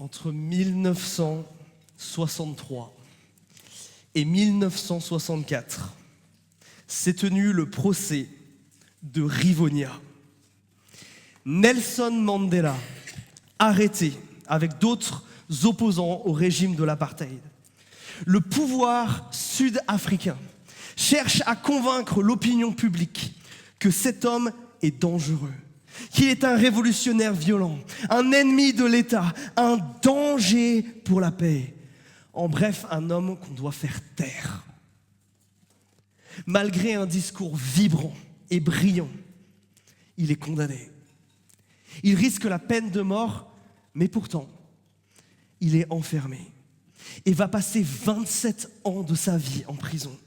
Entre 1963 et 1964, s'est tenu le procès de Rivonia. Nelson Mandela, arrêté avec d'autres opposants au régime de l'apartheid. Le pouvoir sud-africain cherche à convaincre l'opinion publique que cet homme est dangereux, qu'il est un révolutionnaire violent, un ennemi de l'État, un danger pour la paix. En bref, un homme qu'on doit faire taire. Malgré un discours vibrant et brillant, il est condamné. Il risque la peine de mort, mais pourtant, il est enfermé et va passer 27 ans de sa vie en prison.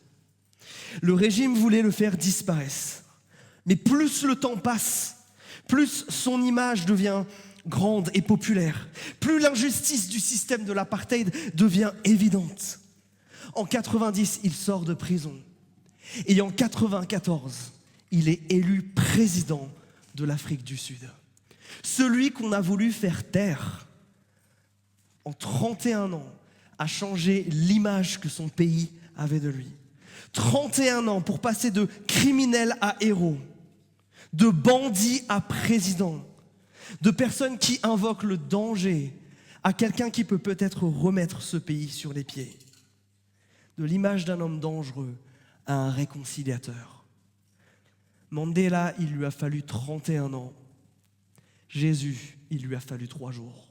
Le régime voulait le faire disparaître, mais plus le temps passe, plus son image devient grande et populaire, plus l'injustice du système de l'apartheid devient évidente. En 90, il sort de prison et en 94, il est élu président de l'Afrique du Sud. Celui qu'on a voulu faire taire, en 31 ans, a changé l'image que son pays avait de lui. 31 ans pour passer de criminel à héros, de bandit à président, de personnes qui invoquent le danger à quelqu'un qui peut peut-être remettre ce pays sur les pieds. De l'image d'un homme dangereux à un réconciliateur. Mandela, il lui a fallu 31 ans. Jésus, il lui a fallu 3 jours.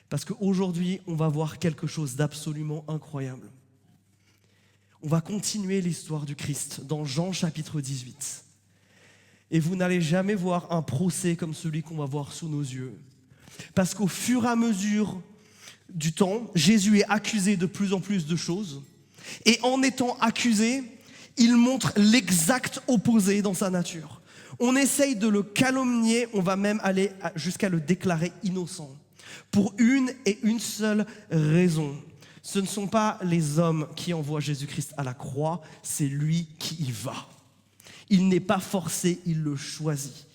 Parce qu'aujourd'hui, on va voir quelque chose d'absolument incroyable. On va continuer l'histoire du Christ dans Jean chapitre 18. Et vous n'allez jamais voir un procès comme celui qu'on va voir sous nos yeux. Parce qu'au fur et à mesure du temps, Jésus est accusé de plus en plus de choses. Et en étant accusé, il montre l'exact opposé dans sa nature. On essaye de le calomnier, on va même aller jusqu'à le déclarer innocent. Pour une et une seule raison. Ce ne sont pas les hommes qui envoient Jésus-Christ à la croix, c'est lui qui y va. Il n'est pas forcé, il le choisit.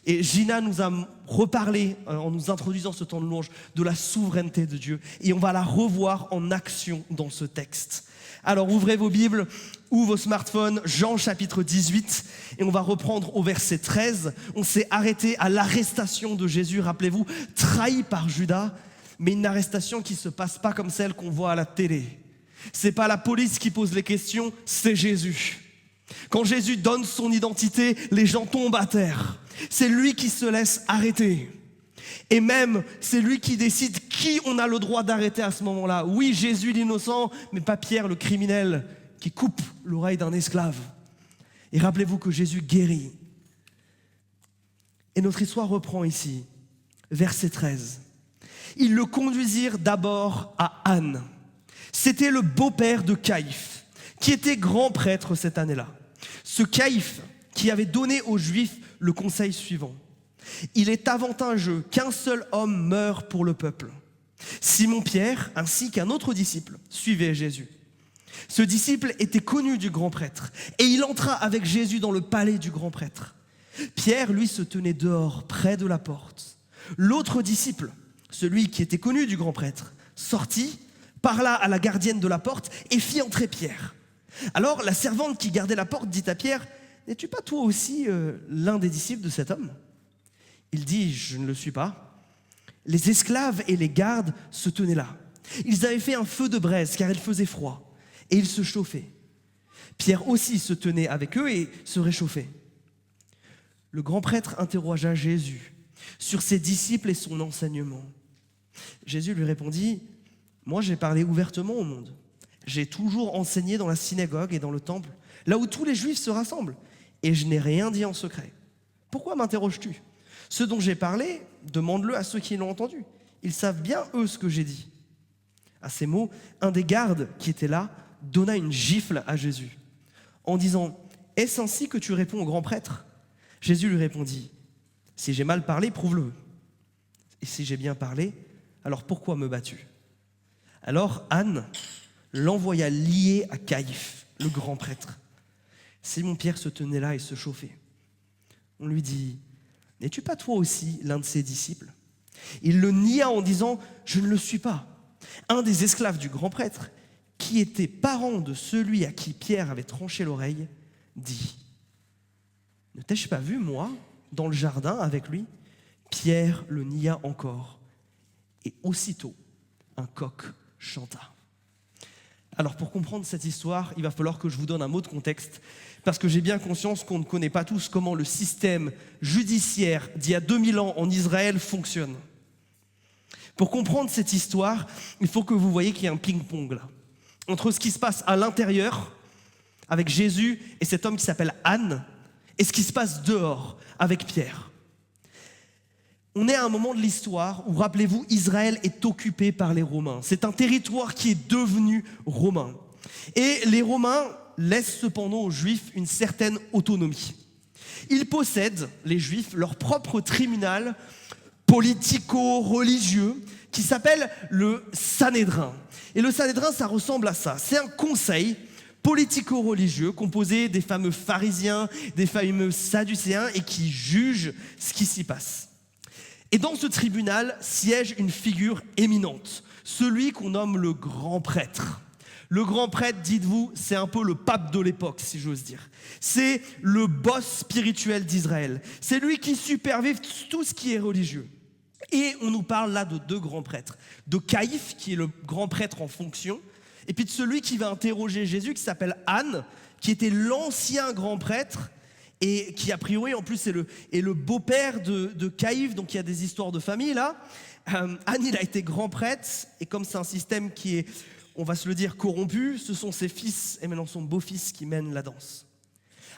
Et Gina nous a reparlé, en nous introduisant ce temps de louange, de la souveraineté de Dieu. Et on va la revoir en action dans ce texte. Alors ouvrez vos Bibles ou vos smartphones, Jean chapitre 18, et on va reprendre au verset 13. On s'est arrêté à l'arrestation de Jésus, rappelez-vous, trahi par Judas, mais une arrestation qui ne se passe pas comme celle qu'on voit à la télé. C'est pas la police qui pose les questions, c'est Jésus. Quand Jésus donne son identité, les gens tombent à terre. C'est lui qui se laisse arrêter. Et même, c'est lui qui décide qui on a le droit d'arrêter à ce moment-là. Oui, Jésus l'innocent, mais pas Pierre le criminel qui coupe l'oreille d'un esclave. Et rappelez-vous que Jésus guérit. Et notre histoire reprend ici, verset 13. Ils le conduisirent d'abord à Anne. C'était le beau-père de Caïphe, qui était grand prêtre cette année-là. Ce Caïphe qui avait donné aux Juifs le conseil suivant. Il est avantageux qu'un seul homme meure pour le peuple. Simon-Pierre, ainsi qu'un autre disciple, suivaient Jésus. Ce disciple était connu du grand prêtre et il entra avec Jésus dans le palais du grand prêtre. Pierre, lui, se tenait dehors, près de la porte. L'autre disciple, celui qui était connu du grand prêtre, sortit, parla à la gardienne de la porte et fit entrer Pierre. Alors la servante qui gardait la porte dit à Pierre, « N'es-tu pas toi aussi l'un des disciples de cet homme ?» Il dit, « Je ne le suis pas. » Les esclaves et les gardes se tenaient là. Ils avaient fait un feu de braise car il faisait froid et ils se chauffaient. Pierre aussi se tenait avec eux et se réchauffait. Le grand prêtre interrogea Jésus sur ses disciples et son enseignement. Jésus lui répondit, « Moi j'ai parlé ouvertement au monde. J'ai toujours enseigné dans la synagogue et dans le temple, là où tous les Juifs se rassemblent, et je n'ai rien dit en secret. Pourquoi m'interroges-tu ? Ce dont j'ai parlé, demande-le à ceux qui l'ont entendu. Ils savent bien, eux, ce que j'ai dit. » À ces mots, un des gardes qui était là donna une gifle à Jésus, en disant, « Est-ce ainsi que tu réponds au grand prêtre ?» Jésus lui répondit, « Si j'ai mal parlé, prouve-le. Et si j'ai bien parlé, alors pourquoi me bats-tu » Alors Anne l'envoya lié à Caïphe, le grand prêtre. Simon-Pierre se tenait là et se chauffait. On lui dit, « N'es-tu pas toi aussi l'un de ses disciples ?» Il le nia en disant « Je ne le suis pas ». Un des esclaves du grand prêtre, qui était parent de celui à qui Pierre avait tranché l'oreille, dit « Ne t'ai-je pas vu, moi, dans le jardin avec lui ?» Pierre le nia encore. Et aussitôt, un coq chanta. Alors pour comprendre cette histoire, il va falloir que je vous donne un mot de contexte, parce que j'ai bien conscience qu'on ne connaît pas tous comment le système judiciaire d'il y a 2000 ans en Israël fonctionne. Pour comprendre cette histoire, il faut que vous voyez qu'il y a un ping-pong là, entre ce qui se passe à l'intérieur, avec Jésus et cet homme qui s'appelle Anne, et ce qui se passe dehors, avec Pierre. On est à un moment de l'histoire où, rappelez-vous, Israël est occupé par les Romains. C'est un territoire qui est devenu romain. Et les Romains laissent cependant aux Juifs une certaine autonomie. Ils possèdent, les Juifs, leur propre tribunal politico-religieux qui s'appelle le Sanhédrin. Et le Sanhédrin, ça ressemble à ça. C'est un conseil politico-religieux composé des fameux pharisiens, des fameux sadducéens et qui jugent ce qui s'y passe. Et dans ce tribunal siège une figure éminente, celui qu'on nomme le grand prêtre. Le grand prêtre, dites-vous, c'est un peu le pape de l'époque, si j'ose dire. C'est le boss spirituel d'Israël. C'est lui qui supervise tout ce qui est religieux. Et on nous parle là de deux grands prêtres. De Caïphe, qui est le grand prêtre en fonction, et puis de celui qui va interroger Jésus, qui s'appelle Anne, qui était l'ancien grand prêtre, et qui a priori en plus est le beau-père de Caïphe, donc il y a des histoires de famille là. Anne, il a été grand prêtre, et comme c'est un système qui est, on va se le dire, corrompu, ce sont ses fils et maintenant son beau-fils qui mènent la danse.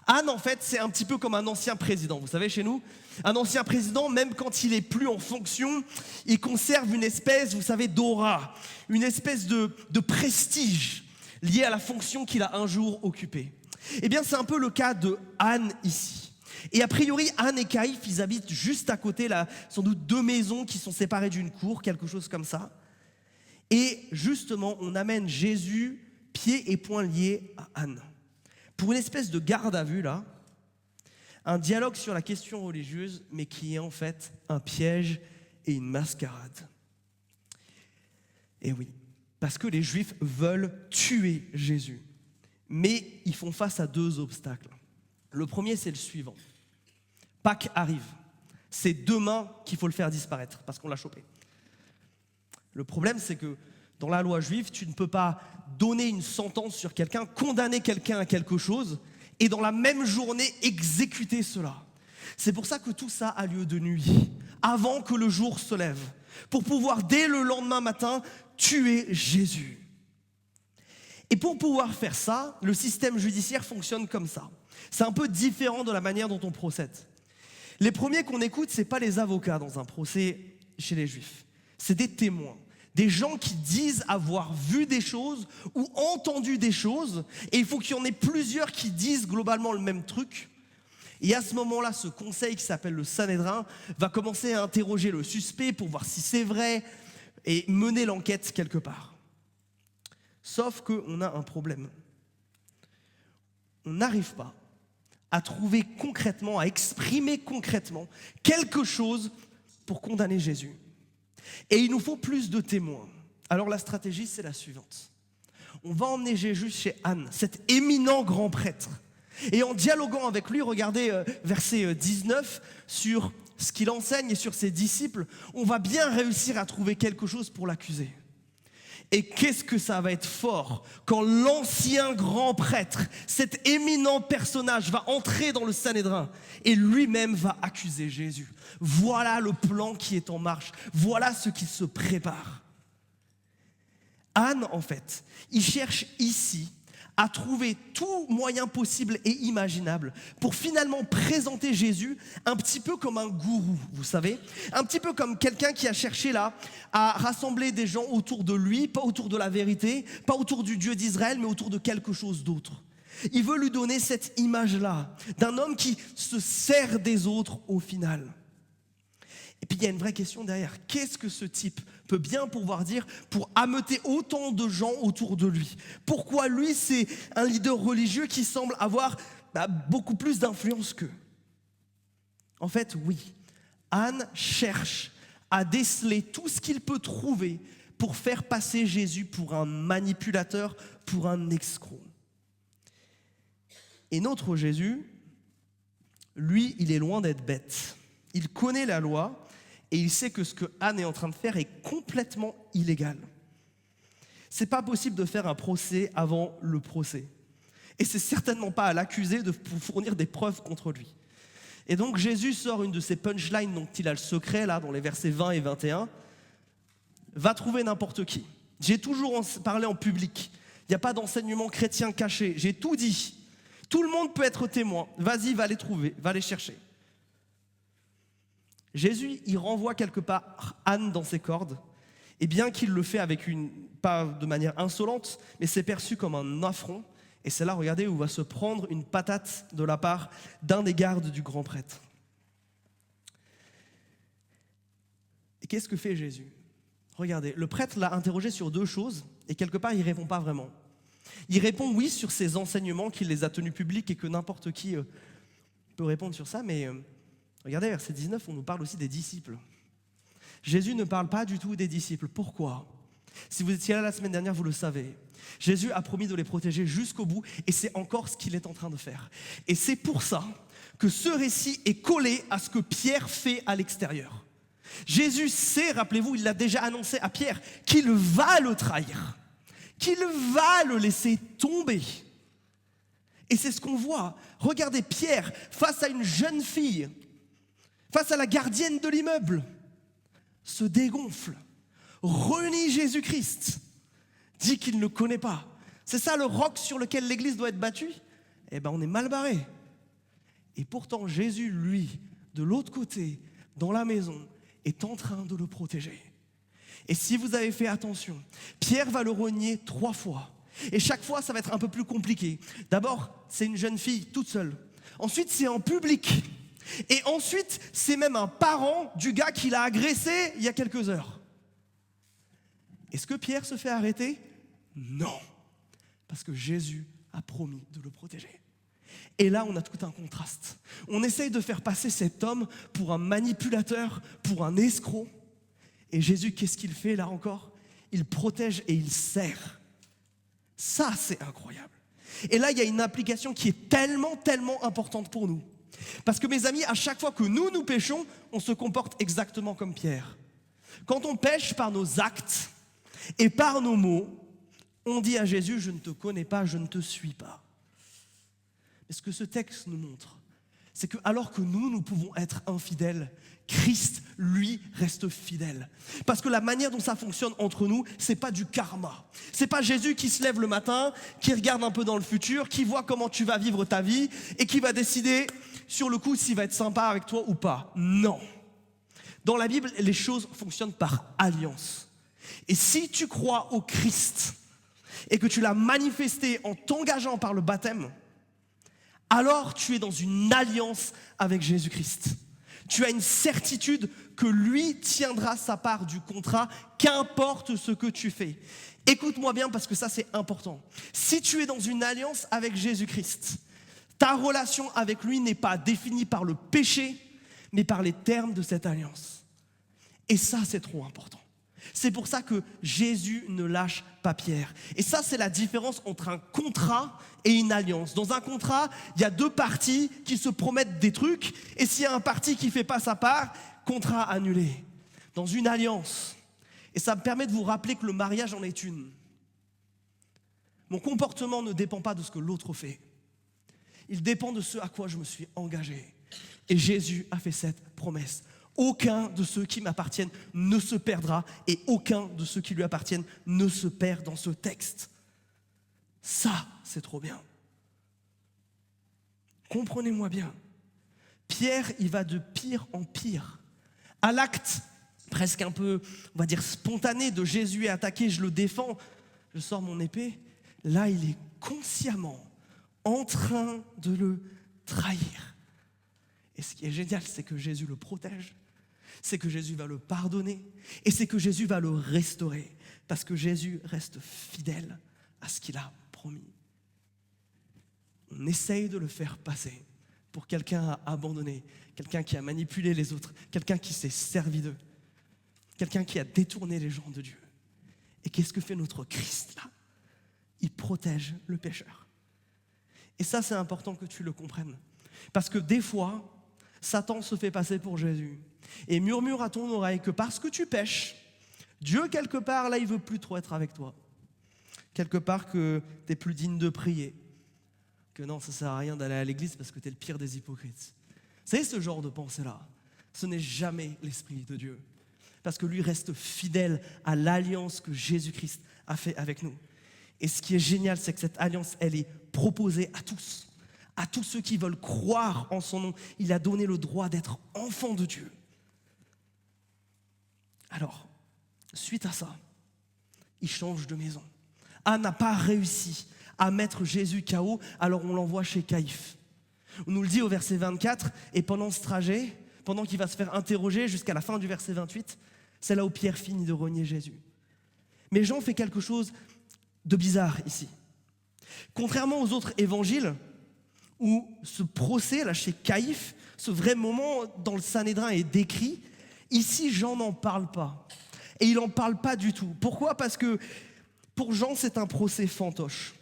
Anne, en fait, c'est un petit peu comme un ancien président, vous savez, chez nous, un ancien président, même quand il est plus en fonction, il conserve une espèce, vous savez, d'aura, une espèce de prestige lié à la fonction qu'il a un jour occupée. Eh bien, c'est un peu le cas de Anne ici. Et a priori, Anne et Caïphe, ils habitent juste à côté, là, sans doute deux maisons qui sont séparées d'une cour, quelque chose comme ça. Et justement, on amène Jésus, pieds et poings liés à Anne. Pour une espèce de garde à vue, là, un dialogue sur la question religieuse, mais qui est en fait un piège et une mascarade. Et oui, parce que les Juifs veulent tuer Jésus. Mais ils font face à deux obstacles. Le premier, c'est le suivant. Pâques arrive. C'est demain qu'il faut le faire disparaître, parce qu'on l'a chopé. Le problème, c'est que dans la loi juive, tu ne peux pas donner une sentence sur quelqu'un, condamner quelqu'un à quelque chose, et dans la même journée, exécuter cela. C'est pour ça que tout ça a lieu de nuit, avant que le jour se lève, pour pouvoir, dès le lendemain matin, tuer Jésus. Et pour pouvoir faire ça, le système judiciaire fonctionne comme ça. C'est un peu différent de la manière dont on procède. Les premiers qu'on écoute, ce n'est pas les avocats dans un procès chez les Juifs. C'est des témoins, des gens qui disent avoir vu des choses ou entendu des choses. Et il faut qu'il y en ait plusieurs qui disent globalement le même truc. Et à ce moment-là, ce conseil qui s'appelle le Sanhédrin va commencer à interroger le suspect pour voir si c'est vrai et mener l'enquête quelque part. Sauf qu'on a un problème. On n'arrive pas à trouver concrètement, à exprimer concrètement quelque chose pour condamner Jésus. Et il nous faut plus de témoins. Alors la stratégie, c'est la suivante. On va emmener Jésus chez Anne, cet éminent grand prêtre. Et en dialoguant avec lui, regardez verset 19, sur ce qu'il enseigne et sur ses disciples, on va bien réussir à trouver quelque chose pour l'accuser. Et qu'est-ce que ça va être fort quand l'ancien grand prêtre, cet éminent personnage, va entrer dans le Sanhédrin et lui-même va accuser Jésus. Voilà le plan qui est en marche. Voilà ce qui se prépare. Anne, en fait, il cherche ici à trouver tout moyen possible et imaginable pour finalement présenter Jésus un petit peu comme un gourou, vous savez, un petit peu comme quelqu'un qui a cherché là à rassembler des gens autour de lui, pas autour de la vérité, pas autour du Dieu d'Israël, mais autour de quelque chose d'autre. Il veut lui donner cette image-là d'un homme qui se sert des autres au final. Et puis il y a une vraie question derrière. Qu'est-ce que ce type peut bien pouvoir dire pour ameuter autant de gens autour de lui? Pourquoi lui, c'est un leader religieux qui semble avoir beaucoup plus d'influence qu'eux? En fait, oui, Anne cherche à déceler tout ce qu'il peut trouver pour faire passer Jésus pour un manipulateur, pour un escroc. Et notre Jésus, lui, il est loin d'être bête. Il connaît la loi et il sait que ce que Anne est en train de faire est complètement illégal. C'est pas possible de faire un procès avant le procès. Et c'est certainement pas à l'accusé de fournir des preuves contre lui. Et donc Jésus sort une de ses punchlines dont il a le secret, là, dans les versets 20 et 21. Va trouver n'importe qui. J'ai toujours parlé en public. Il n'y a pas d'enseignement chrétien caché. J'ai tout dit. Tout le monde peut être témoin. Vas-y, va les trouver, va les chercher. Jésus, il renvoie quelque part Anne dans ses cordes. Et bien qu'il le fait pas de manière insolente, mais c'est perçu comme un affront. Et c'est là, regardez, où va se prendre une patate de la part d'un des gardes du grand prêtre. Et qu'est-ce que fait Jésus ? Regardez, le prêtre l'a interrogé sur 2 choses, et quelque part, il ne répond pas vraiment. Il répond oui sur ses enseignements, qu'il les a tenus publics et que n'importe qui peut répondre sur ça, mais regardez, verset 19, on nous parle aussi des disciples. Jésus ne parle pas du tout des disciples. Pourquoi ? Si vous étiez là la semaine dernière, vous le savez. Jésus a promis de les protéger jusqu'au bout et c'est encore ce qu'il est en train de faire. Et c'est pour ça que ce récit est collé à ce que Pierre fait à l'extérieur. Jésus sait, rappelez-vous, il l'a déjà annoncé à Pierre, qu'il va le trahir, qu'il va le laisser tomber. Et c'est ce qu'on voit. Regardez Pierre face à une jeune fille, face à la gardienne de l'immeuble, se dégonfle, renie Jésus-Christ, dit qu'il ne le connaît pas. C'est ça le roc sur lequel l'église doit être battue ? Eh bien, on est mal barré. Et pourtant, Jésus, lui, de l'autre côté, dans la maison, est en train de le protéger. Et si vous avez fait attention, Pierre va le renier 3 fois. Et chaque fois, ça va être un peu plus compliqué. D'abord, c'est une jeune fille toute seule. Ensuite, c'est en public. Et ensuite, c'est même un parent du gars qui l'a agressé il y a quelques heures. Est-ce que Pierre se fait arrêter ? Non. Parce que Jésus a promis de le protéger. Et là, on a tout un contraste. On essaye de faire passer cet homme pour un manipulateur, pour un escroc. Et Jésus, qu'est-ce qu'il fait là encore ? Il protège et il sert. Ça, c'est incroyable. Et là, il y a une application qui est tellement, tellement importante pour nous. Parce que mes amis, à chaque fois que nous péchons, on se comporte exactement comme Pierre. Quand on pêche par nos actes et par nos mots, on dit à Jésus, je ne te connais pas, je ne te suis pas. Mais ce que ce texte nous montre, c'est que alors que nous pouvons être infidèles, Christ, lui, reste fidèle. Parce que la manière dont ça fonctionne entre nous, c'est pas du karma. C'est pas Jésus qui se lève le matin, qui regarde un peu dans le futur, qui voit comment tu vas vivre ta vie et qui va décider sur le coup s'il va être sympa avec toi ou pas. Non. Dans la Bible, les choses fonctionnent par alliance. Et si tu crois au Christ et que tu l'as manifesté en t'engageant par le baptême, alors tu es dans une alliance avec Jésus-Christ. Tu as une certitude que lui tiendra sa part du contrat, qu'importe ce que tu fais. Écoute-moi bien parce que ça c'est important. Si tu es dans une alliance avec Jésus-Christ, ta relation avec lui n'est pas définie par le péché, mais par les termes de cette alliance. Et ça c'est trop important. C'est pour ça que Jésus ne lâche pas Pierre. Et ça, c'est la différence entre un contrat et une alliance. Dans un contrat, il y a 2 parties qui se promettent des trucs. Et s'il y a un parti qui ne fait pas sa part, contrat annulé. Dans une alliance, et ça me permet de vous rappeler que le mariage en est une. Mon comportement ne dépend pas de ce que l'autre fait. Il dépend de ce à quoi je me suis engagé. Et Jésus a fait cette promesse. Aucun de ceux qui m'appartiennent ne se perdra et aucun de ceux qui lui appartiennent ne se perd dans ce texte. Ça, c'est trop bien. Comprenez-moi bien. Pierre, il va de pire en pire. À l'acte presque un peu, on va dire, spontané de Jésus est attaqué, je le défends, je sors mon épée. Là, il est consciemment en train de le trahir. Et ce qui est génial, c'est que Jésus le protège, c'est que Jésus va le pardonner et c'est que Jésus va le restaurer parce que Jésus reste fidèle à ce qu'il a promis. On essaye de le faire passer pour quelqu'un à abandonner, quelqu'un qui a manipulé les autres, quelqu'un qui s'est servi d'eux. quelqu'un qui a détourné les gens de Dieu. Et qu'est-ce que fait notre Christ là? Il protège le pécheur. Et ça, c'est important que tu le comprennes. Parce que des fois, Satan se fait passer pour Jésus et murmure à ton oreille que parce que tu pèches, Dieu, quelque part, là, il veut plus trop être avec toi. Quelque part que tu n'es plus digne de prier. Que non, ça ne sert à rien d'aller à l'église parce que tu es le pire des hypocrites. Vous savez, ce genre de pensée-là, ce n'est jamais l'Esprit de Dieu. Parce que lui reste fidèle à l'alliance que Jésus-Christ a fait avec nous. Et ce qui est génial, c'est que cette alliance, elle est proposée à tous ceux qui veulent croire en son nom. Il a donné le droit d'être enfant de Dieu. Alors, suite à ça, il change de maison. Anne n'a pas réussi à mettre Jésus KO, alors on l'envoie chez Caïphe. On nous le dit au verset 24, et pendant ce trajet, pendant qu'il va se faire interroger jusqu'à la fin du verset 28, c'est là où Pierre finit de renier Jésus. Mais Jean fait quelque chose de bizarre ici. Contrairement aux autres évangiles, où ce procès là chez Caïphe, ce vrai moment dans le Sanhédrin est décrit, ici Jean n'en parle pas. Et il n'en parle pas du tout. Pourquoi? Parce que pour Jean, c'est un procès fantoche.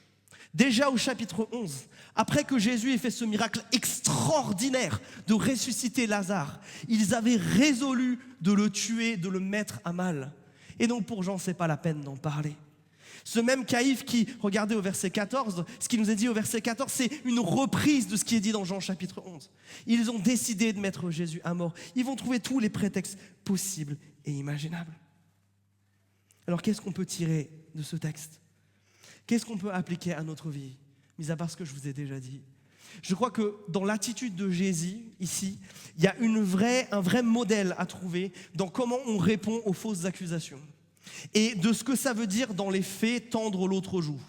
Déjà au chapitre 11, après que Jésus ait fait ce miracle extraordinaire de ressusciter Lazare, ils avaient résolu de le tuer, de le mettre à mal. Et donc pour Jean, ce n'est pas la peine d'en parler. Ce même Caïphe qui, regardez au verset 14, ce qui nous est dit au verset 14, c'est une reprise de ce qui est dit dans Jean chapitre 11. Ils ont décidé de mettre Jésus à mort. Ils vont trouver tous les prétextes possibles et imaginables. Alors qu'est-ce qu'on peut tirer de ce texte? Qu'est-ce qu'on peut appliquer à notre vie, mis à part ce que je vous ai déjà dit? Je crois que dans l'attitude de Jésus, ici, il y a un vrai modèle à trouver dans comment on répond aux fausses accusations. Et de ce que ça veut dire dans les faits, tendre l'autre joue.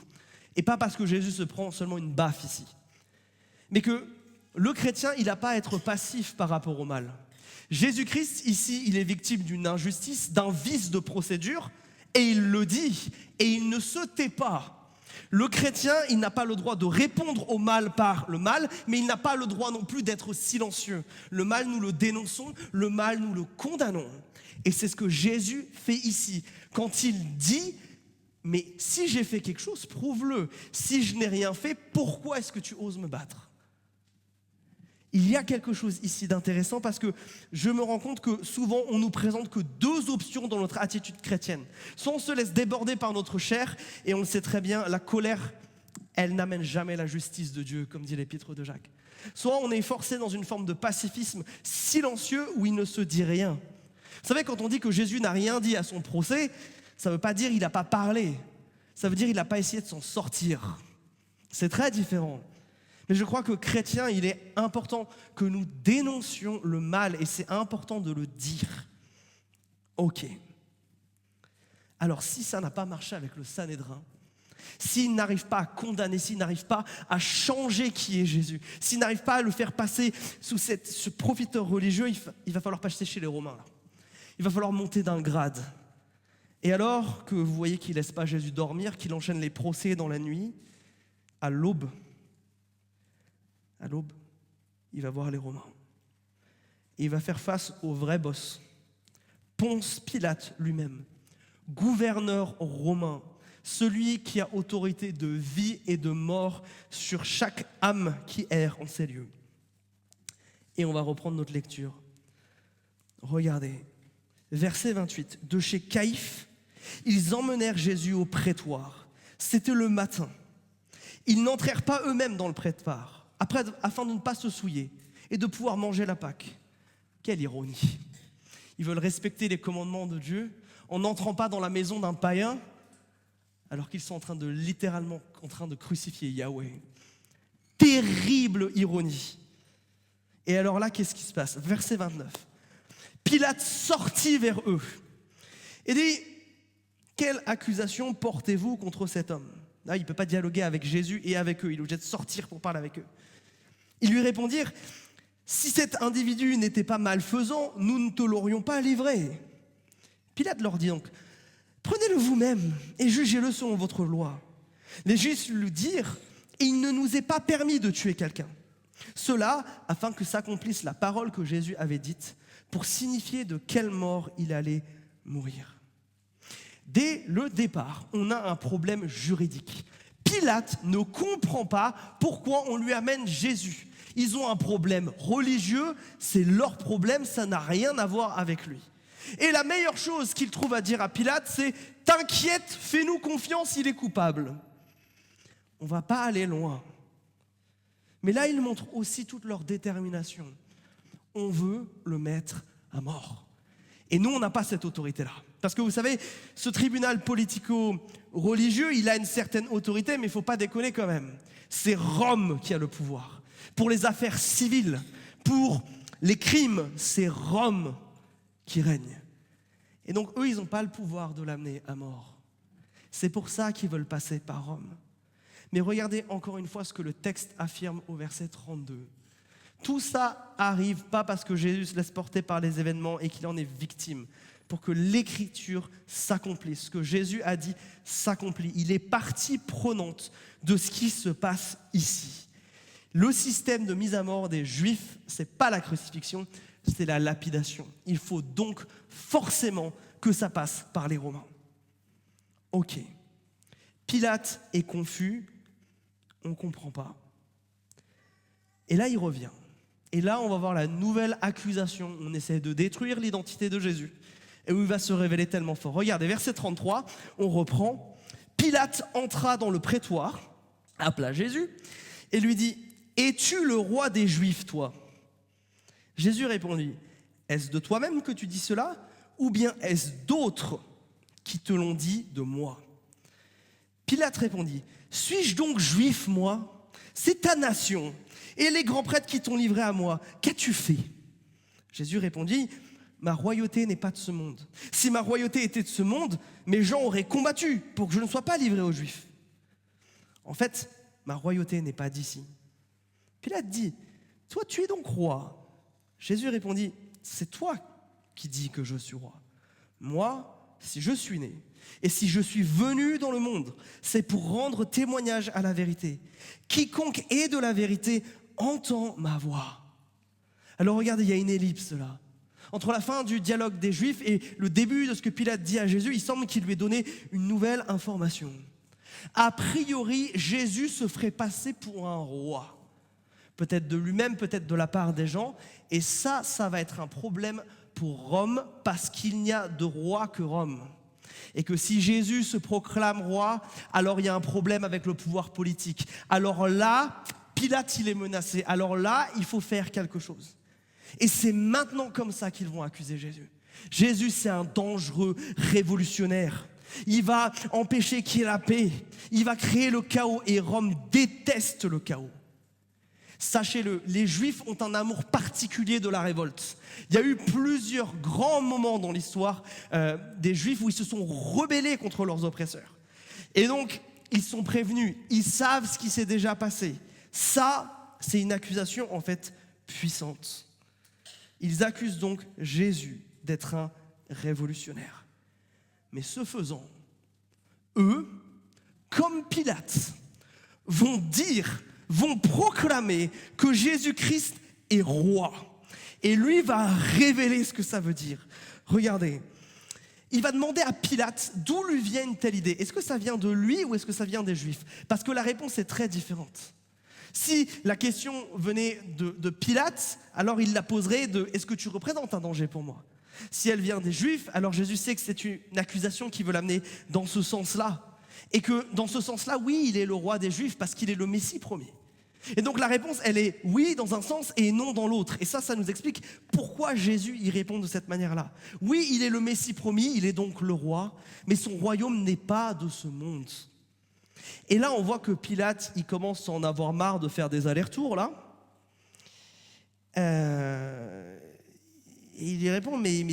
Et pas parce que Jésus se prend seulement une baffe ici. Mais que le chrétien, il n'a pas à être passif par rapport au mal. Jésus-Christ, ici, il est victime d'une injustice, d'un vice de procédure, et il le dit, et il ne se tait pas. Le chrétien, il n'a pas le droit de répondre au mal par le mal, mais il n'a pas le droit non plus d'être silencieux. Le mal, nous le dénonçons, le mal, nous le condamnons. Et c'est ce que Jésus fait ici, quand il dit « Mais si j'ai fait quelque chose, prouve-le. Si je n'ai rien fait, pourquoi est-ce que tu oses me battre ?» Il y a quelque chose ici d'intéressant parce que je me rends compte que souvent on nous présente que deux options dans notre attitude chrétienne. Soit on se laisse déborder par notre chair et on le sait très bien, la colère, elle n'amène jamais la justice de Dieu, comme dit l'épître de Jacques. Soit on est forcé dans une forme de pacifisme silencieux où il ne se dit rien. Vous savez, quand on dit que Jésus n'a rien dit à son procès, ça ne veut pas dire qu'il n'a pas parlé. Ça veut dire qu'il n'a pas essayé de s'en sortir. C'est très différent. Mais je crois que chrétien, il est important que nous dénoncions le mal et c'est important de le dire. Ok. Alors si ça n'a pas marché avec le Sanhédrin, s'il n'arrive pas à condamner, s'il n'arrive pas à changer qui est Jésus, s'il n'arrive pas à le faire passer sous ce profiteur religieux, il va falloir passer chez les Romains. Là. Il va falloir monter d'un grade. Et alors que vous voyez qu'il ne laisse pas Jésus dormir, qu'il enchaîne les procès dans la nuit, à l'aube, il va voir les Romains. Et il va faire face au vrai boss, Ponce Pilate lui-même, gouverneur romain, celui qui a autorité de vie et de mort sur chaque âme qui erre en ces lieux. Et on va reprendre notre lecture. Regardez, verset 28. De chez Caïphe, ils emmenèrent Jésus au prétoire. C'était le matin. Ils n'entrèrent pas eux-mêmes dans le prétoire, afin de ne pas se souiller et de pouvoir manger la Pâque. Quelle ironie. Ils veulent respecter les commandements de Dieu en n'entrant pas dans la maison d'un païen alors qu'ils sont littéralement en train de crucifier Yahweh. Terrible ironie. Et alors là, qu'est-ce qui se passe? Verset 29. Pilate sortit vers eux et dit « Quelle accusation portez-vous contre cet homme ?» Là, il ne peut pas dialoguer avec Jésus et avec eux. Il est obligé de sortir pour parler avec eux. Ils lui répondirent « Si cet individu n'était pas malfaisant, nous ne te l'aurions pas livré. » Pilate leur dit donc « Prenez-le vous-même et jugez-le selon votre loi. » Les Juifs lui dirent « Il ne nous est pas permis de tuer quelqu'un. » Cela afin que s'accomplisse la parole que Jésus avait dite pour signifier de quelle mort il allait mourir. Dès le départ, on a un problème juridique. Pilate ne comprend pas pourquoi on lui amène Jésus. Ils ont un problème religieux, c'est leur problème, ça n'a rien à voir avec lui. Et la meilleure chose qu'il trouve à dire à Pilate, c'est « T'inquiète, fais-nous confiance, il est coupable ». On ne va pas aller loin. Mais là, ils montrent aussi toute leur détermination. On veut le mettre à mort. Et nous, on n'a pas cette autorité-là. Parce que vous savez, ce tribunal politico-religieux, il a une certaine autorité, mais il ne faut pas déconner quand même. C'est Rome qui a le pouvoir. Pour les affaires civiles, pour les crimes, c'est Rome qui règne. Et donc, eux, ils n'ont pas le pouvoir de l'amener à mort. C'est pour ça qu'ils veulent passer par Rome. Mais regardez encore une fois ce que le texte affirme au verset 32. Tout ça arrive pas parce que Jésus se laisse porter par les événements et qu'il en est victime, pour que l'écriture s'accomplisse. Ce que Jésus a dit s'accomplit. Il est partie prenante de ce qui se passe ici. Le système de mise à mort des Juifs, c'est pas la crucifixion, c'est la lapidation. Il faut donc forcément que ça passe par les Romains. Ok. Pilate est confus, on ne comprend pas. Et là, il revient. Et là, on va voir la nouvelle accusation. On essaie de détruire l'identité de Jésus. Et où il va se révéler tellement fort. Regardez, verset 33, on reprend. Pilate entra dans le prétoire, appela Jésus, et lui dit « Es-tu le roi des Juifs, toi ?» Jésus répondit « Est-ce de toi-même que tu dis cela, ou bien est-ce d'autres qui te l'ont dit de moi ?» Pilate répondit « Suis-je donc juif, moi ? C'est ta nation, et les grands prêtres qui t'ont livré à moi. Qu'as-tu fait ?» Jésus répondit « Ma royauté n'est pas de ce monde. Si ma royauté était de ce monde, mes gens auraient combattu pour que je ne sois pas livré aux Juifs. En fait, ma royauté n'est pas d'ici. » Pilate dit « Toi, tu es donc roi ?» Jésus répondit « C'est toi qui dis que je suis roi. Moi, si je suis né, et si je suis venu dans le monde, c'est pour rendre témoignage à la vérité. Quiconque est de la vérité entend ma voix. » Alors regardez, il y a une ellipse là. Entre la fin du dialogue des Juifs et le début de ce que Pilate dit à Jésus, il semble qu'il lui ait donné une nouvelle information. A priori, Jésus se ferait passer pour un roi. Peut-être de lui-même, peut-être de la part des gens. Et ça va être un problème pour Rome parce qu'il n'y a de roi que Rome. Et que si Jésus se proclame roi, alors il y a un problème avec le pouvoir politique. Alors là, Pilate, il est menacé. Alors là, il faut faire quelque chose. Et c'est maintenant comme ça qu'ils vont accuser Jésus. Jésus, c'est un dangereux révolutionnaire. Il va empêcher qu'il y ait la paix. Il va créer le chaos et Rome déteste le chaos. Sachez-le, les Juifs ont un amour particulier de la révolte. Il y a eu plusieurs grands moments dans l'histoire des Juifs où ils se sont rebellés contre leurs oppresseurs. Et donc, ils sont prévenus, ils savent ce qui s'est déjà passé. Ça, c'est une accusation en fait puissante. Ils accusent donc Jésus d'être un révolutionnaire. Mais ce faisant, eux, comme Pilate, vont proclamer que Jésus-Christ est roi. Et lui va révéler ce que ça veut dire. Regardez, il va demander à Pilate d'où lui vient une telle idée. Est-ce que ça vient de lui ou est-ce que ça vient des Juifs? Parce que la réponse est très différente. Si la question venait de Pilate, alors il la poserait de « Est-ce que tu représentes un danger pour moi ?» Si elle vient des Juifs, alors Jésus sait que c'est une accusation qui veut l'amener dans ce sens-là. Et que dans ce sens-là, oui, il est le roi des Juifs parce qu'il est le Messie promis. Et donc la réponse, elle est oui dans un sens et non dans l'autre. Et ça nous explique pourquoi Jésus y répond de cette manière-là. Oui, il est le Messie promis, il est donc le roi, mais son royaume n'est pas de ce monde. Et là, on voit que Pilate, il commence à en avoir marre de faire des allers-retours, là. Et il lui répond, mais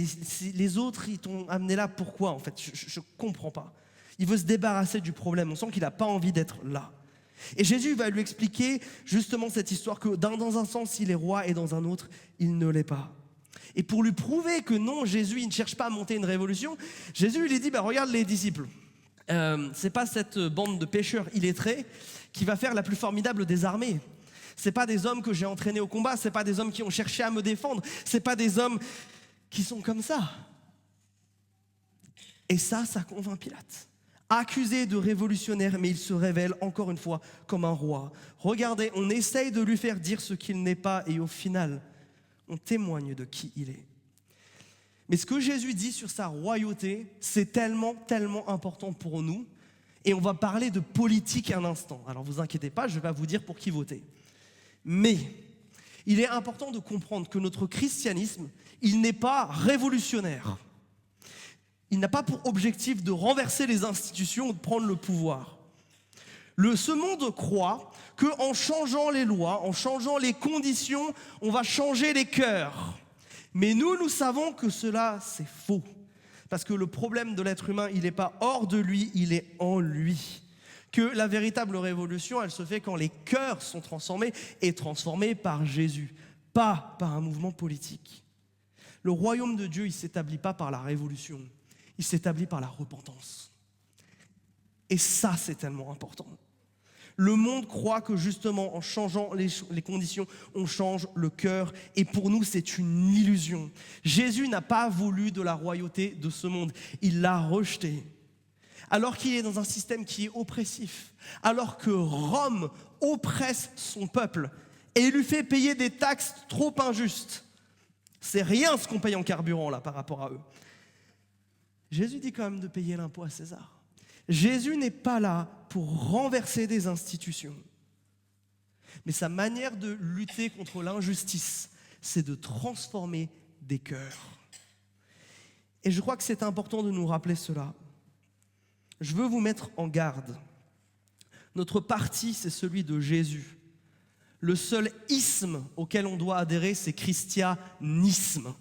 les autres, ils t'ont amené là, pourquoi, en fait? Je ne comprends pas. Il veut se débarrasser du problème. On sent qu'il n'a pas envie d'être là. Et Jésus va lui expliquer justement cette histoire que dans un sens, il est roi et dans un autre, il ne l'est pas. Et pour lui prouver que non, Jésus, il ne cherche pas à monter une révolution, Jésus lui dit, regarde les disciples. C'est pas cette bande de pêcheurs illettrés qui va faire la plus formidable des armées. C'est pas des hommes que j'ai entraînés au combat, c'est pas des hommes qui ont cherché à me défendre, c'est pas des hommes qui sont comme ça. Et ça convainc Pilate. Accusé de révolutionnaire, mais il se révèle encore une fois comme un roi. Regardez, on essaye de lui faire dire ce qu'il n'est pas et au final, on témoigne de qui il est. Mais ce que Jésus dit sur sa royauté, c'est tellement, tellement important pour nous. Et on va parler de politique un instant. Alors vous inquiétez pas, je ne vais pas vous dire pour qui voter. Mais il est important de comprendre que notre christianisme, il n'est pas révolutionnaire. Il n'a pas pour objectif de renverser les institutions ou de prendre le pouvoir. Ce monde croit qu'en changeant les lois, en changeant les conditions, on va changer les cœurs. Mais nous savons que cela, c'est faux. Parce que le problème de l'être humain, il n'est pas hors de lui, il est en lui. Que la véritable révolution, elle se fait quand les cœurs sont transformés et transformés par Jésus, pas par un mouvement politique. Le royaume de Dieu, il ne s'établit pas par la révolution, il s'établit par la repentance. Et ça, c'est tellement important. Le monde croit que justement, en changeant les conditions, on change le cœur. Et pour nous, c'est une illusion. Jésus n'a pas voulu de la royauté de ce monde. Il l'a rejeté. Alors qu'il est dans un système qui est oppressif. Alors que Rome oppresse son peuple et lui fait payer des taxes trop injustes. C'est rien ce qu'on paye en carburant là par rapport à eux. Jésus dit quand même de payer l'impôt à César. Jésus n'est pas là pour renverser des institutions. Mais sa manière de lutter contre l'injustice, c'est de transformer des cœurs. Et je crois que c'est important de nous rappeler cela. Je veux vous mettre en garde. Notre parti, c'est celui de Jésus. Le seul isme auquel on doit adhérer, c'est christianisme.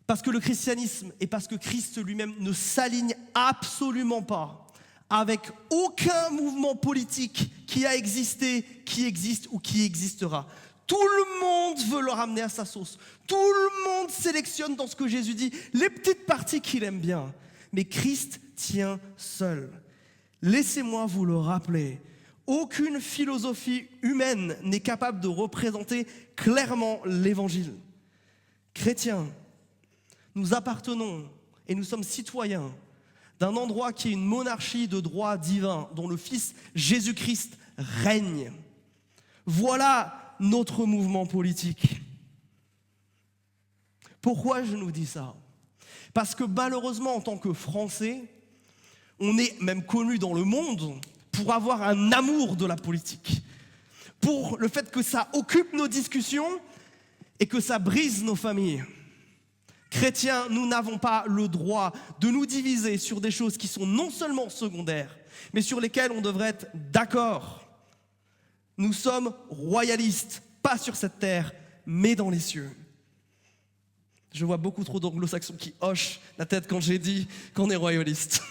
Parce que le christianisme et parce que Christ lui-même ne s'aligne absolument pas avec aucun mouvement politique qui a existé, qui existe ou qui existera. Tout le monde veut le ramener à sa sauce. Tout le monde sélectionne dans ce que Jésus dit les petites parties qu'il aime bien. Mais Christ tient seul. Laissez-moi vous le rappeler. Aucune philosophie humaine n'est capable de représenter clairement l'évangile. Chrétiens, nous appartenons et nous sommes citoyens d'un endroit qui est une monarchie de droit divin dont le Fils Jésus-Christ règne. Voilà notre mouvement politique. Pourquoi je nous dis ça ? Parce que malheureusement, en tant que Français, on est même connu dans le monde pour avoir un amour de la politique, pour le fait que ça occupe nos discussions et que ça brise nos familles. Chrétiens, nous n'avons pas le droit de nous diviser sur des choses qui sont non seulement secondaires, mais sur lesquelles on devrait être d'accord. Nous sommes royalistes, pas sur cette terre, mais dans les cieux. Je vois beaucoup trop d'anglo-saxons qui hochent la tête quand j'ai dit qu'on est royaliste.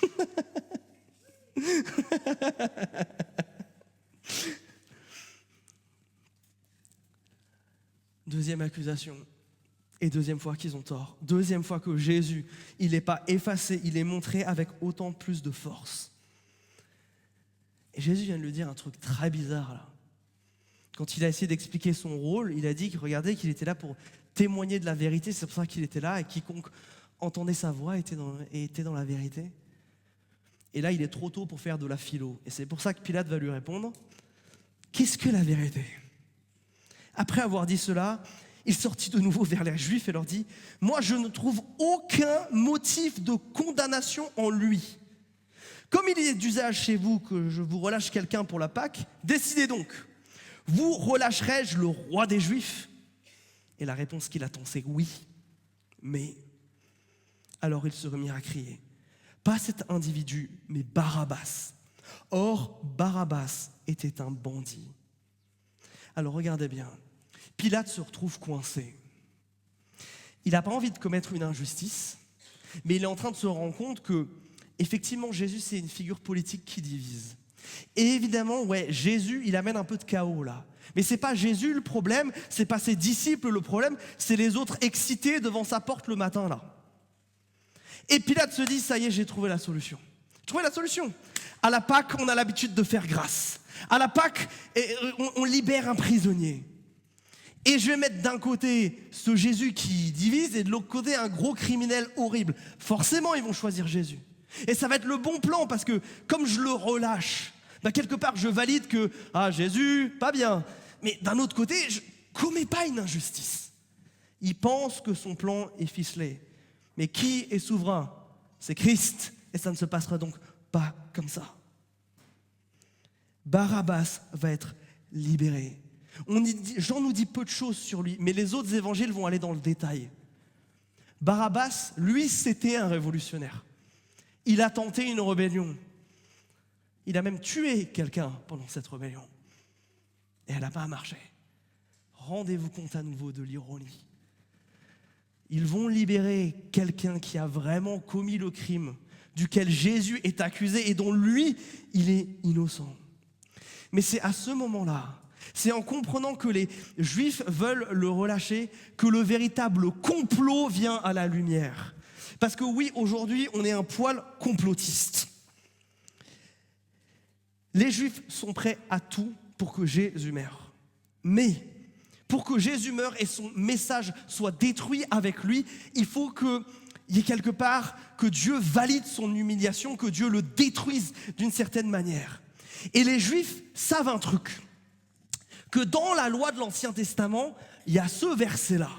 Deuxième accusation. Et deuxième fois qu'ils ont tort. Deuxième fois que Jésus, il n'est pas effacé, il est montré avec autant plus de force. Et Jésus vient de lui dire un truc très bizarre là. Quand il a essayé d'expliquer son rôle, il a dit regardez, qu'il était là pour témoigner de la vérité, c'est pour ça qu'il était là, et quiconque entendait sa voix était dans la vérité. Et là, il est trop tôt pour faire de la philo. Et c'est pour ça que Pilate va lui répondre, qu'est-ce que la vérité ? Après avoir dit cela, il sortit de nouveau vers les Juifs et leur dit « Moi, je ne trouve aucun motif de condamnation en lui. Comme il est d'usage chez vous que je vous relâche quelqu'un pour la Pâque, décidez donc, vous relâcherai-je le roi des Juifs ?» Et la réponse qu'il attend, c'est « Oui, mais… » Alors ils se remirent à crier « Pas cet individu, mais Barabbas. » Or, Barabbas était un bandit. Alors regardez bien. Pilate se retrouve coincé. Il n'a pas envie de commettre une injustice, mais il est en train de se rendre compte que, effectivement, Jésus, c'est une figure politique qui divise. Et évidemment, Jésus, il amène un peu de chaos là. Mais c'est pas Jésus le problème, c'est pas ses disciples le problème, c'est les autres excités devant sa porte le matin là. Et Pilate se dit, ça y est, j'ai trouvé la solution. J'ai trouvé la solution. À la Pâque, on a l'habitude de faire grâce. À la Pâque, on libère un prisonnier. Et je vais mettre d'un côté ce Jésus qui divise et de l'autre côté un gros criminel horrible. Forcément, ils vont choisir Jésus. Et ça va être le bon plan parce que comme je le relâche, quelque part je valide que Jésus, pas bien. Mais d'un autre côté, je ne commets pas une injustice. Il pense que son plan est ficelé. Mais qui est souverain? C'est Christ. Et ça ne se passera donc pas comme ça. Barabbas va être libéré. Jean nous dit peu de choses sur lui, mais les autres évangiles vont aller dans le détail. Barabbas, lui, c'était un révolutionnaire. Il a tenté une rébellion. Il a même tué quelqu'un pendant cette rébellion. Et elle n'a pas marché. Rendez-vous compte à nouveau de l'ironie. Ils vont libérer quelqu'un qui a vraiment commis le crime, duquel Jésus est accusé et dont lui, il est innocent. Mais c'est à ce moment-là, c'est en comprenant que les Juifs veulent le relâcher, que le véritable complot vient à la lumière. Parce que oui, aujourd'hui, on est un poil complotiste. Les Juifs sont prêts à tout pour que Jésus meure. Mais pour que Jésus meure et son message soit détruit avec lui, il faut qu'il y ait quelque part que Dieu valide son humiliation, que Dieu le détruise d'une certaine manière. Et les Juifs savent un truc, que dans la loi de l'Ancien Testament, il y a ce verset-là.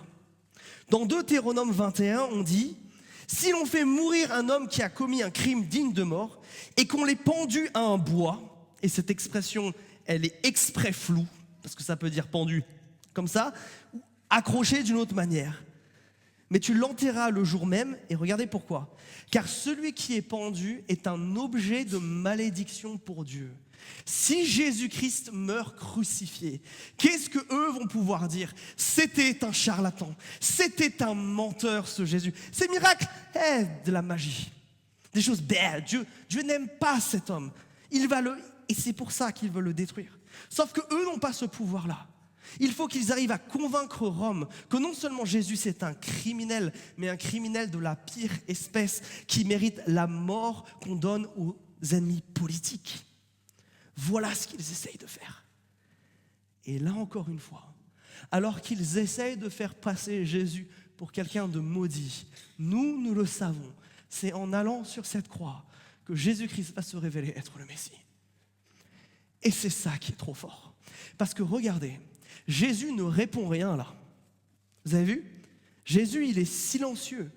Dans Deutéronome 21, on dit « Si l'on fait mourir un homme qui a commis un crime digne de mort et qu'on l'ait pendu à un bois, et cette expression, elle est exprès floue, parce que ça peut dire pendu comme ça, ou accroché d'une autre manière. Mais tu l'enterras le jour même, et regardez pourquoi. Car celui qui est pendu est un objet de malédiction pour Dieu. Si Jésus-Christ meurt crucifié, qu'est-ce que eux vont pouvoir dire? C'était un charlatan, c'était un menteur ce Jésus. Ces miracles, de la magie, des choses belles. Dieu n'aime pas cet homme. Et c'est pour ça qu'il veut le détruire. Sauf que eux n'ont pas ce pouvoir-là. Il faut qu'ils arrivent à convaincre Rome que non seulement Jésus c'est un criminel, mais un criminel de la pire espèce qui mérite la mort qu'on donne aux ennemis politiques. Voilà ce qu'ils essayent de faire. Et là encore une fois, alors qu'ils essayent de faire passer Jésus pour quelqu'un de maudit, nous le savons, c'est en allant sur cette croix que Jésus-Christ va se révéler être le Messie. Et c'est ça qui est trop fort. Parce que regardez, Jésus ne répond rien là. Vous avez vu? Jésus, il est silencieux.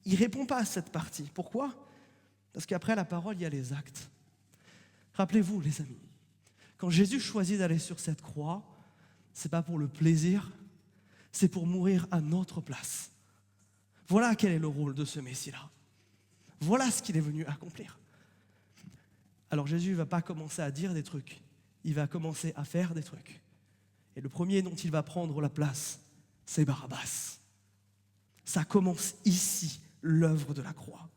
Il ne répond pas à cette partie. Pourquoi? Parce qu'après la parole, il y a les actes. Rappelez-vous, les amis, quand Jésus choisit d'aller sur cette croix, ce n'est pas pour le plaisir, c'est pour mourir à notre place. Voilà quel est le rôle de ce Messie-là. Voilà ce qu'il est venu accomplir. Alors Jésus ne va pas commencer à dire des trucs, il va commencer à faire des trucs. Et le premier dont il va prendre la place, c'est Barabbas. Ça commence ici, l'œuvre de la croix.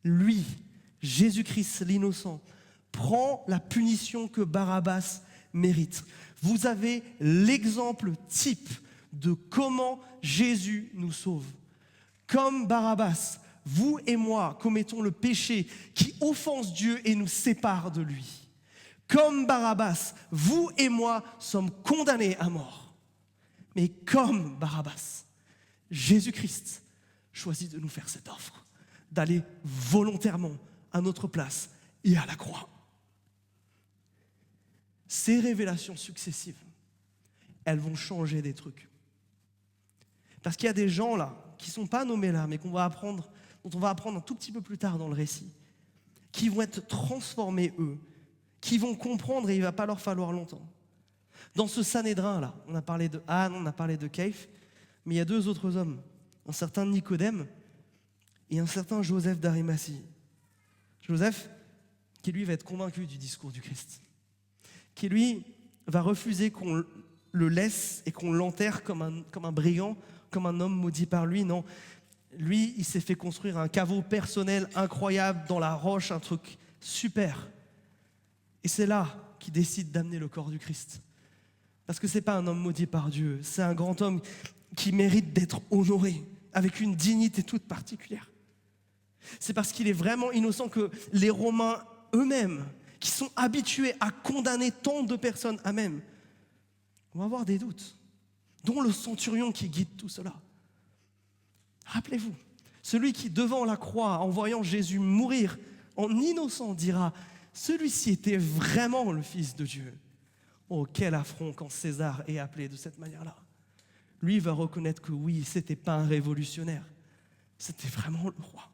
Lui, Jésus-Christ l'innocent, prend la punition que Barabbas mérite. Vous avez l'exemple type de comment Jésus nous sauve. Comme Barabbas, vous et moi commettons le péché qui offense Dieu et nous sépare de lui. Comme Barabbas, vous et moi sommes condamnés à mort. Mais comme Barabbas, Jésus-Christ choisit de nous faire cette offre, d'aller volontairement à notre place et à la croix. Ces révélations successives, elles vont changer des trucs. Parce qu'il y a des gens là, qui ne sont pas nommés là, mais dont on va apprendre un tout petit peu plus tard dans le récit, qui vont être transformés eux, qui vont comprendre et il ne va pas leur falloir longtemps. Dans ce Sanhédrin là, on a parlé de Anne, on a parlé de Caïphe, mais il y a deux autres hommes, un certain Nicodème et un certain Joseph d'Arimathie. Joseph, qui lui va être convaincu du discours du Christ, qui lui va refuser qu'on le laisse et qu'on l'enterre comme un brigand, comme un homme maudit par lui. Non, lui, il s'est fait construire un caveau personnel incroyable dans la roche, un truc super. Et c'est là qu'il décide d'amener le corps du Christ. Parce que ce n'est pas un homme maudit par Dieu, c'est un grand homme qui mérite d'être honoré, avec une dignité toute particulière. C'est parce qu'il est vraiment innocent que les Romains eux-mêmes, qui sont habitués à condamner tant de personnes à même, On va avoir des doutes, dont le centurion qui guide tout cela. Rappelez-vous, celui qui, devant la croix, en voyant Jésus mourir en innocent, dira « Celui-ci était vraiment le Fils de Dieu ». Oh, quel affront quand César est appelé de cette manière-là. Lui va reconnaître que oui, ce n'était pas un révolutionnaire, c'était vraiment le roi.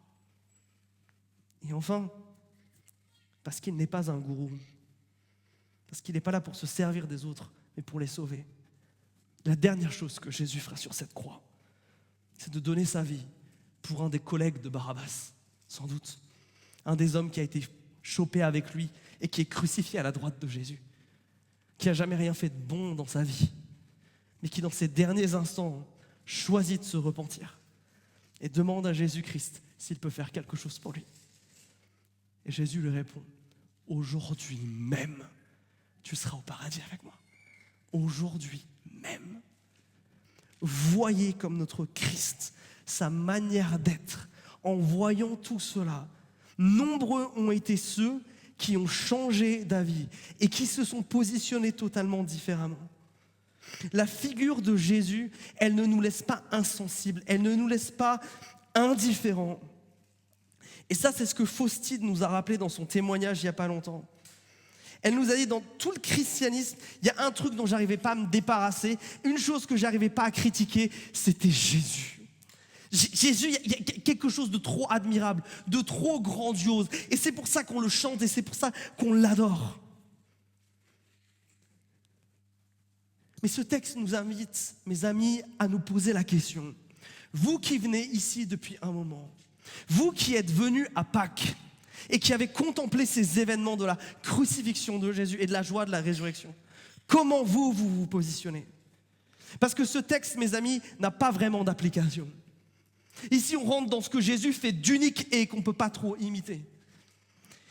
Et enfin, parce qu'il n'est pas un gourou, parce qu'il n'est pas là pour se servir des autres, mais pour les sauver. La dernière chose que Jésus fera sur cette croix, c'est de donner sa vie pour un des collègues de Barabbas, sans doute. Un des hommes qui a été chopé avec lui et qui est crucifié à la droite de Jésus, qui n'a jamais rien fait de bon dans sa vie, mais qui dans ses derniers instants choisit de se repentir et demande à Jésus-Christ s'il peut faire quelque chose pour lui. Et Jésus lui répond, « Aujourd'hui même, tu seras au paradis avec moi. Aujourd'hui même. » Voyez comme notre Christ, sa manière d'être, en voyant tout cela, nombreux ont été ceux qui ont changé d'avis et qui se sont positionnés totalement différemment. La figure de Jésus, elle ne nous laisse pas insensibles, elle ne nous laisse pas indifférents. Et ça, c'est ce que Faustine nous a rappelé dans son témoignage il n'y a pas longtemps. Elle nous a dit, dans tout le christianisme, il y a un truc dont je n'arrivais pas à me débarrasser, une chose que je n'arrivais pas à critiquer, c'était Jésus. Jésus, il y a quelque chose de trop admirable, de trop grandiose. Et c'est pour ça qu'on le chante et c'est pour ça qu'on l'adore. Mais ce texte nous invite, mes amis, à nous poser la question. Vous qui venez ici depuis un moment, vous qui êtes venus à Pâques et qui avez contemplé ces événements de la crucifixion de Jésus et de la joie de la résurrection, comment vous positionnez? Parce que ce texte, mes amis, n'a pas vraiment d'application. Ici, on rentre dans ce que Jésus fait d'unique et qu'on ne peut pas trop imiter.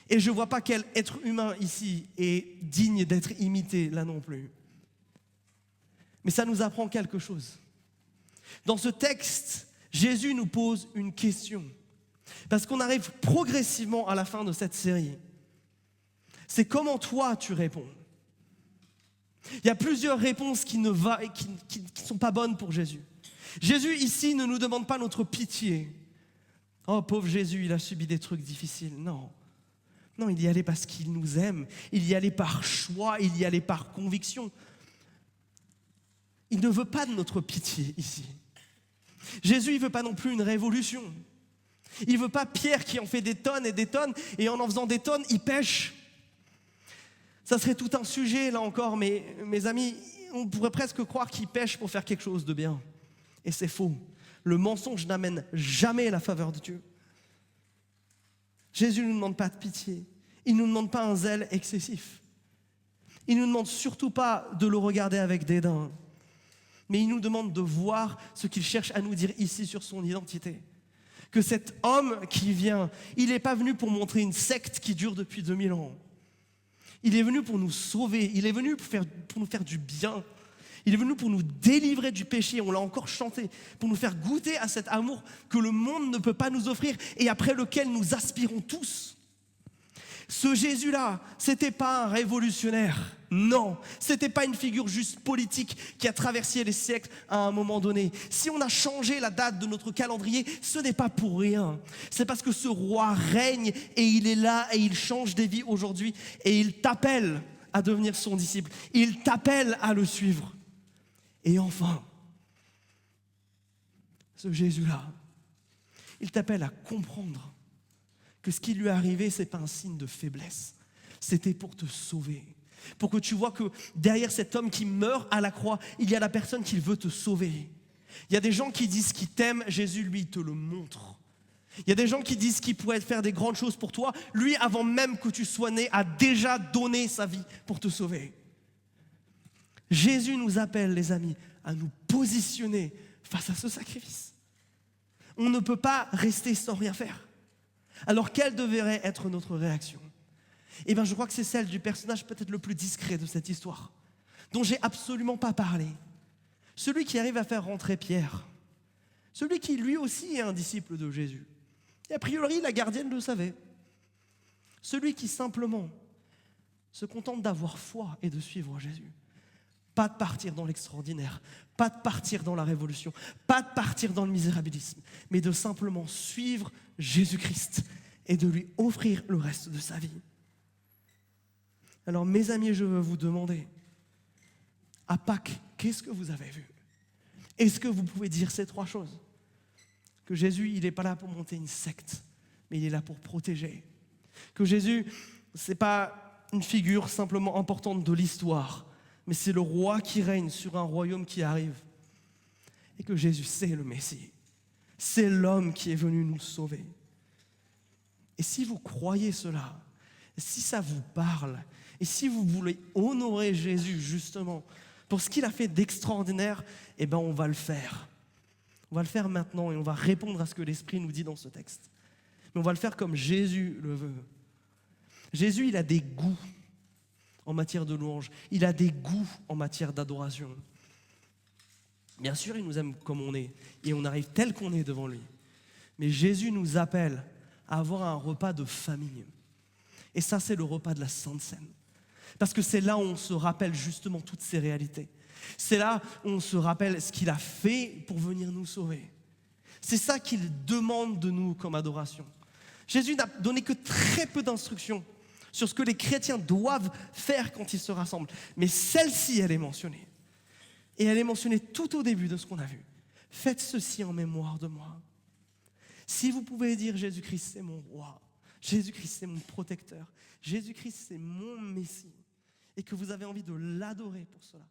Et je ne vois pas quel être humain ici est digne d'être imité là non plus. Mais ça nous apprend quelque chose. Dans ce texte, Jésus nous pose une question. Parce qu'on arrive progressivement à la fin de cette série. C'est comment toi tu réponds. Il y a plusieurs réponses qui ne sont pas bonnes pour Jésus. Jésus ici ne nous demande pas notre pitié. Oh pauvre Jésus, il a subi des trucs difficiles. Non, il y allait parce qu'il nous aime. Il y allait par choix, il y allait par conviction. Il ne veut pas de notre pitié ici. Jésus, il ne veut pas non plus une révolution. Il ne veut pas Pierre qui en fait des tonnes et en faisant des tonnes, il pêche. Ça serait tout un sujet là encore, mais mes amis, on pourrait presque croire qu'il pêche pour faire quelque chose de bien. Et c'est faux. Le mensonge n'amène jamais la faveur de Dieu. Jésus ne nous demande pas de pitié. Il ne nous demande pas un zèle excessif. Il ne nous demande surtout pas de le regarder avec dédain. Mais il nous demande de voir ce qu'il cherche à nous dire ici sur son identité. Que cet homme qui vient, il n'est pas venu pour montrer une secte qui dure depuis 2000 ans. Il est venu pour nous sauver, il est venu pour nous faire du bien. Il est venu pour nous délivrer du péché, on l'a encore chanté, pour nous faire goûter à cet amour que le monde ne peut pas nous offrir et après lequel nous aspirons tous. Ce Jésus-là, c'était pas un révolutionnaire, non, c'était pas une figure juste politique qui a traversé les siècles à un moment donné. Si on a changé la date de notre calendrier, ce n'est pas pour rien. C'est parce que ce roi règne et il est là et il change des vies aujourd'hui et il t'appelle à devenir son disciple. Il t'appelle à le suivre. Et enfin, ce Jésus-là, il t'appelle à comprendre que ce qui lui est arrivé, ce n'est pas un signe de faiblesse. C'était pour te sauver. Pour que tu vois que derrière cet homme qui meurt à la croix, il y a la personne qui veut te sauver. Il y a des gens qui disent qu'ils t'aiment, Jésus, lui, te le montre. Il y a des gens qui disent qu'il pourrait faire des grandes choses pour toi. Lui, avant même que tu sois né, a déjà donné sa vie pour te sauver. Jésus nous appelle, les amis, à nous positionner face à ce sacrifice. On ne peut pas rester sans rien faire. Alors, quelle devrait être notre réaction? Eh bien, je crois que c'est celle du personnage peut-être le plus discret de cette histoire, dont j'ai absolument pas parlé. Celui qui arrive à faire rentrer Pierre. Celui qui, lui aussi, est un disciple de Jésus. Et a priori, la gardienne le savait. Celui qui, simplement, se contente d'avoir foi et de suivre Jésus. Pas de partir dans l'extraordinaire, pas de partir dans la révolution, pas de partir dans le misérabilisme, mais de simplement suivre Jésus-Christ et de lui offrir le reste de sa vie. Alors mes amis, je veux vous demander, à Pâques, qu'est-ce que vous avez vu? Est-ce que vous pouvez dire ces 3 choses? Que Jésus, il n'est pas là pour monter une secte, mais il est là pour protéger. Que Jésus, ce n'est pas une figure simplement importante de l'histoire, mais c'est le roi qui règne sur un royaume qui arrive. Et que Jésus, c'est le Messie. C'est l'homme qui est venu nous sauver. Et si vous croyez cela, si ça vous parle, et si vous voulez honorer Jésus justement pour ce qu'il a fait d'extraordinaire, eh bien on va le faire. On va le faire maintenant et on va répondre à ce que l'Esprit nous dit dans ce texte. Mais on va le faire comme Jésus le veut. Jésus, il a des goûts en matière de louange. Il a des goûts en matière d'adoration. Bien sûr, il nous aime comme on est et on arrive tel qu'on est devant lui. Mais Jésus nous appelle à avoir un repas de famille. Et ça, c'est le repas de la Sainte Seine. Parce que c'est là où on se rappelle justement toutes ces réalités. C'est là où on se rappelle ce qu'il a fait pour venir nous sauver. C'est ça qu'il demande de nous comme adoration. Jésus n'a donné que très peu d'instructions sur ce que les chrétiens doivent faire quand ils se rassemblent. Mais celle-ci, elle est mentionnée. Et elle est mentionnée tout au début de ce qu'on a vu. Faites ceci en mémoire de moi. Si vous pouvez dire Jésus-Christ, c'est mon roi. Jésus-Christ, c'est mon protecteur. Jésus-Christ, c'est mon Messie. Et que vous avez envie de l'adorer pour cela.